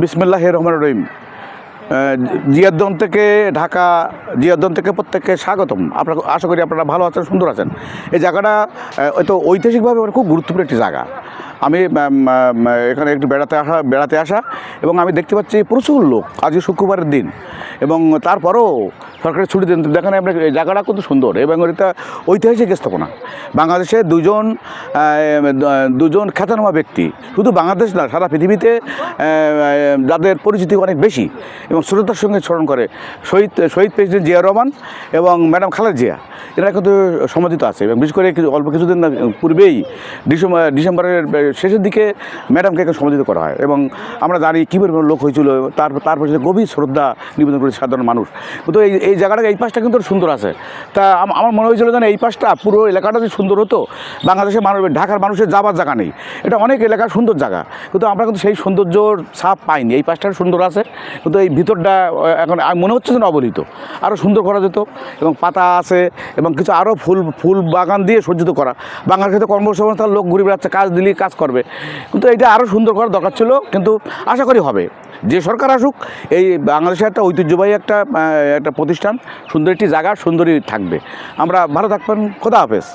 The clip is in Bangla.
বিসমিল্লাহির রহমানির রহিম। জিয়াউদ্দৌলা থেকে ঢাকা, জিয়াউদ্দৌলা থেকে প্রত্যেককে স্বাগতম। আপনারা আশা করি আপনারা ভালো আছেন, সুন্দর আছেন। এই জায়গাটা হয়তো ঐতিহাসিকভাবে খুব গুরুত্বপূর্ণ একটি জায়গা। আমি এখানে একটু বেড়াতে আসা এবং আমি দেখতে পাচ্ছি প্রচুর লোক। আজকে শুক্রবারের দিন এবং তারপরেও সরকারের ছুটি দিন দেখেন আপনার এই জায়গাটা কত সুন্দর এবং এটা ঐতিহাসিক স্থাপনা। বাংলাদেশে দুজন খ্যাতনামা ব্যক্তি, শুধু বাংলাদেশ না সারা পৃথিবীতে যাদের পরিচিতি অনেক বেশি এবং শ্রদ্ধার সঙ্গে স্মরণ করে শহীদ প্রেসিডেন্ট জিয়া রহমান এবং ম্যাডাম খালেদা জিয়া, এরা কিন্তু সমাধিত আছে। এবং বিশেষ করে অল্প কিছুদিন পূর্বেই ডিসেম্বরের শেষের দিকে ম্যাডামকে সমাধিত করা হয় এবং আমরা জানি কী পরিমাণ লোক হয়েছিল। তারপর গভীর শ্রদ্ধা নিবেদন করেছে সাধারণ মানুষ। কিন্তু এই জায়গাটা, এই পাশটা কিন্তু সুন্দর আছে। তা আমার মনে হয়েছিল যেন এই পাশটা পুরো এলাকাটা যদি সুন্দর হতো, বাংলাদেশের মানুষ, ঢাকার মানুষের যাবার জায়গা নেই। এটা অনেক এলাকার সুন্দর জায়গা, কিন্তু আমরা কিন্তু সেই সৌন্দর্যর ছাপ পাইনি। এই পাশটা সুন্দর আছে, কিন্তু এই ভিতরটা এখন মনে হচ্ছে যেন অবহেলিত। আরও সুন্দর করা যেত এবং পাতা আছে এবং কিছু আরও ফুল বাগান দিয়ে সজ্জিত করা। বাংলাদেশে কর্মসংস্থান, লোক ঘুরে বেড়াচ্ছে, কাজ দিলেই কাজ করবে, কিন্তু এটা আরও সুন্দর করার দরকার ছিল। কিন্তু আশা করি হবে, যে সরকার আসুক, এই বাংলাদেশের একটা ঐতিহ্যবাহী একটা প্রতিষ্ঠান, সুন্দর একটি জায়গা, সুন্দরই থাকবে। আমরা ভালো থাকবেন। খোদা হাফেজ।